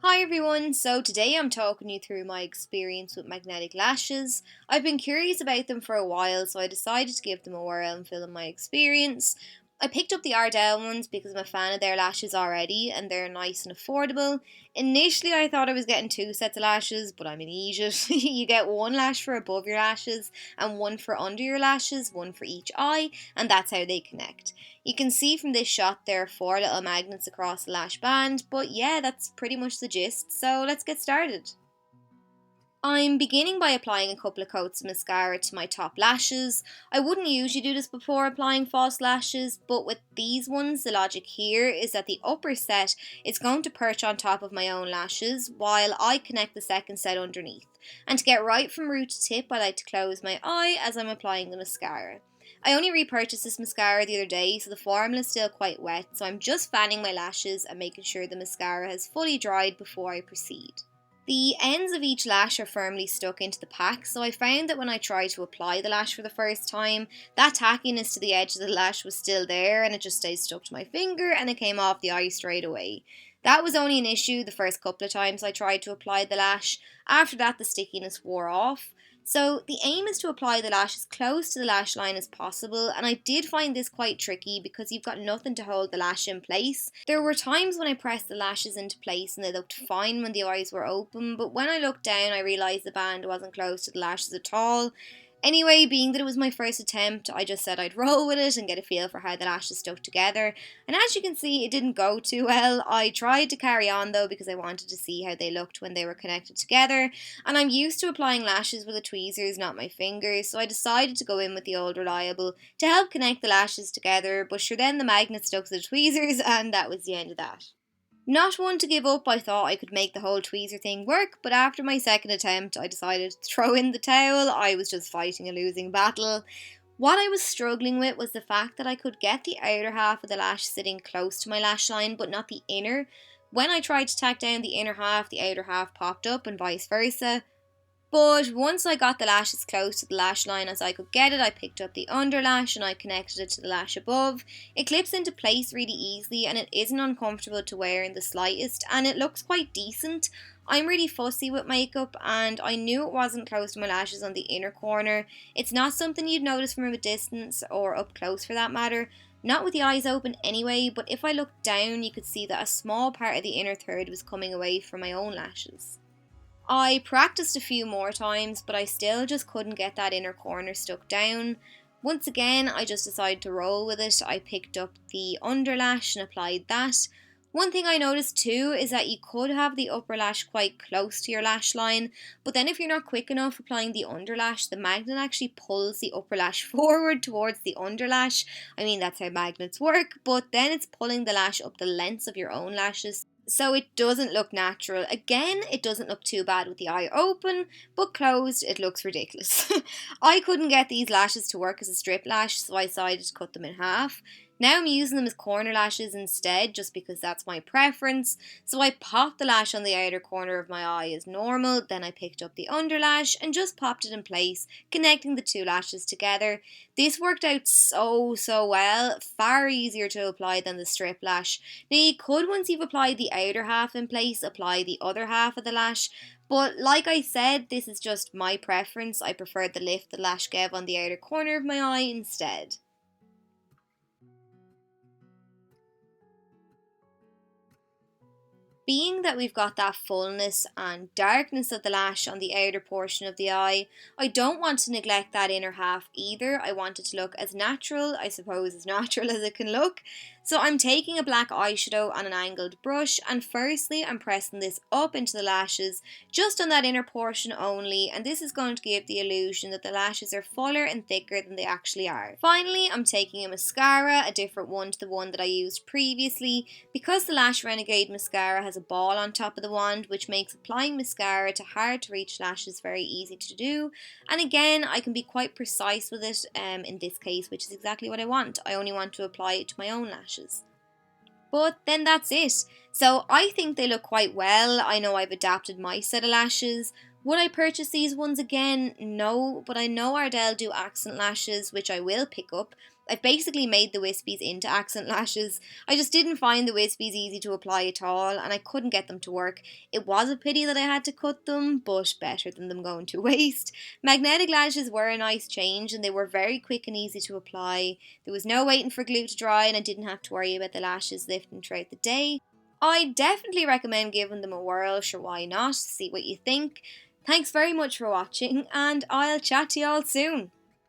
Hi everyone, so today I'm talking you through my experience with magnetic lashes. I've been curious about them for a while, so I decided to give them a whirl and film my experience. I picked up the Ardell ones because I'm a fan of their lashes already and they're nice and affordable. Initially I thought I was getting two sets of lashes, but I'm an idiot. You get one lash for above your lashes and one for under your lashes, one for each eye, and that's how they connect. You can see from this shot there are four little magnets across the lash band, but yeah, that's pretty much the gist, so let's get started. I'm beginning by applying a couple of coats of mascara to my top lashes. I wouldn't usually do this before applying false lashes, but with these ones, the logic here is that the upper set is going to perch on top of my own lashes while I connect the second set underneath. And to get right from root to tip, I like to close my eye as I'm applying the mascara. I only repurchased this mascara the other day, so the formula is still quite wet, so I'm just fanning my lashes and making sure the mascara has fully dried before I proceed. The ends of each lash are firmly stuck into the pack, so I found that when I tried to apply the lash for the first time, that tackiness to the edge of the lash was still there and it just stayed stuck to my finger and it came off the eye straight away. That was only an issue the first couple of times I tried to apply the lash. After that, the stickiness wore off. So the aim is to apply the lash as close to the lash line as possible, and I did find this quite tricky because you've got nothing to hold the lash in place. There were times when I pressed the lashes into place and they looked fine when the eyes were open, but when I looked down I realised the band wasn't close to the lashes at all. Anyway, being that it was my first attempt, I just said I'd roll with it and get a feel for how the lashes stuck together. And as you can see, it didn't go too well. I tried to carry on though because I wanted to see how they looked when they were connected together. And I'm used to applying lashes with the tweezers, not my fingers, so I decided to go in with the old reliable to help connect the lashes together. But sure, then the magnet stuck to the tweezers and that was the end of that. Not one to give up, I thought I could make the whole tweezer thing work, but after my second attempt I decided to throw in the towel. I was just fighting a losing battle. What I was struggling with was the fact that I could get the outer half of the lash sitting close to my lash line, but not the inner. When I tried to tack down the inner half, the outer half popped up and vice versa. But once I got the lash as close to the lash line as I could get it, I picked up the underlash and I connected it to the lash above. It clips into place really easily and it isn't uncomfortable to wear in the slightest, and it looks quite decent. I'm really fussy with makeup and I knew it wasn't close to my lashes on the inner corner. It's not something you'd notice from a distance or up close for that matter. Not with the eyes open anyway, but if I looked down you could see that a small part of the inner third was coming away from my own lashes. I practiced a few more times, but I still just couldn't get that inner corner stuck down. Once again, I just decided to roll with it. I picked up the underlash and applied that. One thing I noticed too is that you could have the upper lash quite close to your lash line, but then if you're not quick enough applying the underlash, the magnet actually pulls the upper lash forward towards the underlash. I mean, that's how magnets work, but then it's pulling the lash up the lengths of your own lashes. So it doesn't look natural. Again, it doesn't look too bad with the eye open, but closed it looks ridiculous. I couldn't get these lashes to work as a strip lash, so I decided to cut them in half. Now I'm using them as corner lashes instead, just because that's my preference. So I popped the lash on the outer corner of my eye as normal, then I picked up the underlash and just popped it in place, connecting the two lashes together. This worked out so well, far easier to apply than the strip lash. Now you could, once you've applied the outer half in place, apply the other half of the lash, but like I said, this is just my preference. I prefer the lift the lash gave on the outer corner of my eye instead. Being that we've got that fullness and darkness of the lash on the outer portion of the eye, I don't want to neglect that inner half either. I want it to look as natural, I suppose as natural as it can look. So I'm taking a black eyeshadow on an angled brush, and firstly I'm pressing this up into the lashes, just on that inner portion only, and this is going to give the illusion that the lashes are fuller and thicker than they actually are. Finally, I'm taking a mascara, a different one to the one that I used previously, because the Lash Renegade mascara has a ball on top of the wand, which makes applying mascara to hard to reach lashes very easy to do. And again, I can be quite precise with it in this case, which is exactly what I want. I only want to apply it to my own lashes. But then that's it. So I think they look quite well. I know I've adapted my set of lashes. Would I purchase these ones again? No, but I know Ardell do accent lashes, which I will pick up. I've basically made the wispies into accent lashes. I just didn't find the wispies easy to apply at all, and I couldn't get them to work. It was a pity that I had to cut them, but better than them going to waste. Magnetic lashes were a nice change, and they were very quick and easy to apply. There was no waiting for glue to dry, and I didn't have to worry about the lashes lifting throughout the day. I definitely recommend giving them a whirl, sure why not, see what you think. Thanks very much for watching, and I'll chat to you all soon.